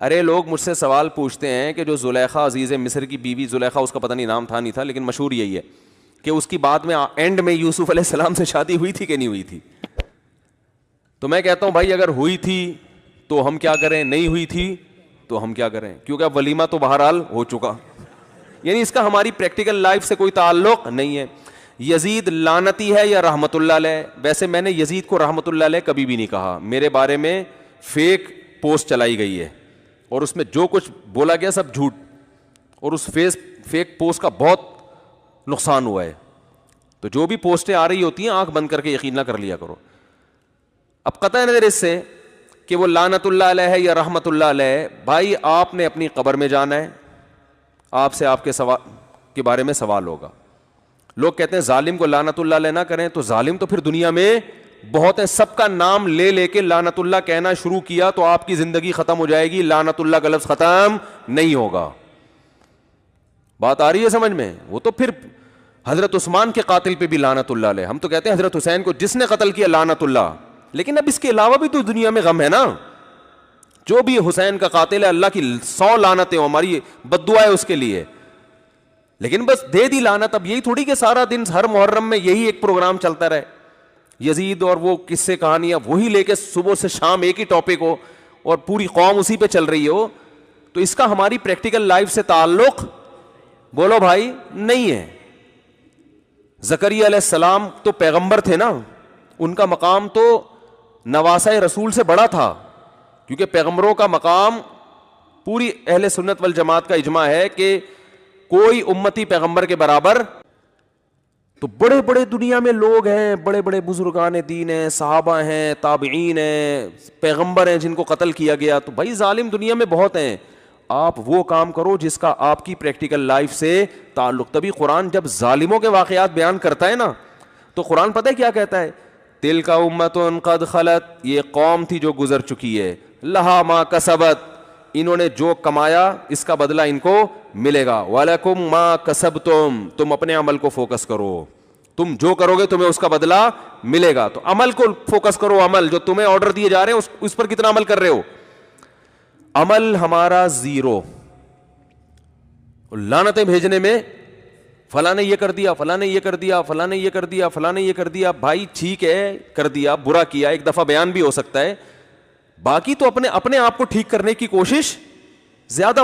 ارے لوگ مجھ سے سوال پوچھتے ہیں کہ جو زلیخا عزیز مصر کی بیوی زلیخا، اس کا پتہ نہیں نام تھا نہیں تھا، لیکن مشہور یہی ہے کہ اس کی بعد میں اینڈ میں یوسف علیہ السلام سے شادی ہوئی تھی کہ نہیں ہوئی تھی؟ تو میں کہتا ہوں بھائی اگر ہوئی تھی تو ہم کیا کریں، نہیں ہوئی تھی تو ہم کیا کریں، کیونکہ اب ولیمہ تو بہرحال ہو چکا. یعنی اس کا ہماری پریکٹیکل لائف سے کوئی تعلق نہیں ہے. یزید لعنتی ہے یا رحمت اللہ علیہ؟ ویسے میں نے یزید کو رحمت اللہ علیہ کبھی بھی نہیں کہا. میرے بارے میں فیک پوسٹ چلائی گئی ہے اور اس میں جو کچھ بولا گیا سب جھوٹ، اور اس فیک پوسٹ کا بہت نقصان ہوا ہے. تو جو بھی پوسٹیں آ رہی ہوتی ہیں آنکھ بند کر کے یقین نہ کر لیا کرو. اب قطع نظر اس سے کہ وہ لعنت اللہ علیہ ہے یا رحمت اللہ علیہ، بھائی آپ نے اپنی قبر میں جانا ہے، آپ سے آپ کے بارے میں سوال ہوگا. لوگ کہتے ہیں ظالم کو لعنت اللہ علیہ نہ کریں، تو ظالم تو پھر دنیا میں بہت ہیں. سب کا نام لے لے کے لعنت اللہ کہنا شروع کیا تو آپ کی زندگی ختم ہو جائے گی، لعنت اللہ کا لفظ ختم نہیں ہوگا. بات آ رہی ہے سمجھ میں؟ وہ تو پھر حضرت عثمان کے قاتل پہ بھی لعنت اللہ علیہ. ہم تو کہتے ہیں حضرت حسین کو جس نے قتل کیا لعنت اللہ. لیکن اب اس کے علاوہ بھی تو دنیا میں غم ہے نا. جو بھی حسین کا قاتل ہے اللہ کی 100 لعنتیں ہوں، ہماری بد دعا ہے اس کے لیے، لیکن بس دے دی لعنت. اب یہی تھوڑی کہ سارا دن ہر محرم میں یہی ایک پروگرام چلتا رہے، یزید اور وہ قصے کہانیاں وہی لے کے صبح سے شام ایک ہی ٹاپک ہو اور پوری قوم اسی پہ چل رہی ہو. تو اس کا ہماری پریکٹیکل لائف سے تعلق بولو بھائی نہیں ہے. زکریا علیہ السلام تو پیغمبر تھے نا، ان کا مقام تو نواسہ رسول سے بڑا تھا، کیونکہ پیغمبروں کا مقام پوری اہل سنت والجماعت کا اجماع ہے کہ کوئی امتی پیغمبر کے برابر. تو بڑے بڑے دنیا میں لوگ ہیں، بڑے بڑے بزرگان دین ہیں، صحابہ ہیں، تابعین ہیں، پیغمبر ہیں جن کو قتل کیا گیا. تو بھائی ظالم دنیا میں بہت ہیں. آپ وہ کام کرو جس کا آپ کی پریکٹیکل لائف سے تعلق. تبھی قرآن جب ظالموں کے واقعات بیان کرتا ہے نا تو قرآن پتہ ہے کیا کہتا ہے؟ تلک امۃ قد خلت، یہ قوم تھی جو گزر چکی ہے، لہا ما کسبت، انہوں نے جو کمایا اس کا بدلہ ان کو ملے گا، وَلَكُمْ مَا كَسَبْتُمْ، تم اپنے عمل کو فوکس کرو، تم جو کرو گے تمہیں اس کا بدلہ ملے گا. تو عمل کو فوکس کرو، عمل جو تمہیں آرڈر دیے جا رہے ہیں اس پر کتنا عمل کر رہے ہو. عمل ہمارا زیرو، لعنتیں بھیجنے میں فلاں نے یہ کر دیا، فلاں نے یہ کر دیا، فلاں نے یہ کر دیا، فلاں نے یہ کر دیا. بھائی ٹھیک ہے کر دیا، برا کیا، ایک دفعہ بیان بھی ہو سکتا ہے، باقی تو اپنے آپ کو ٹھیک کرنے کی کوشش زیادہ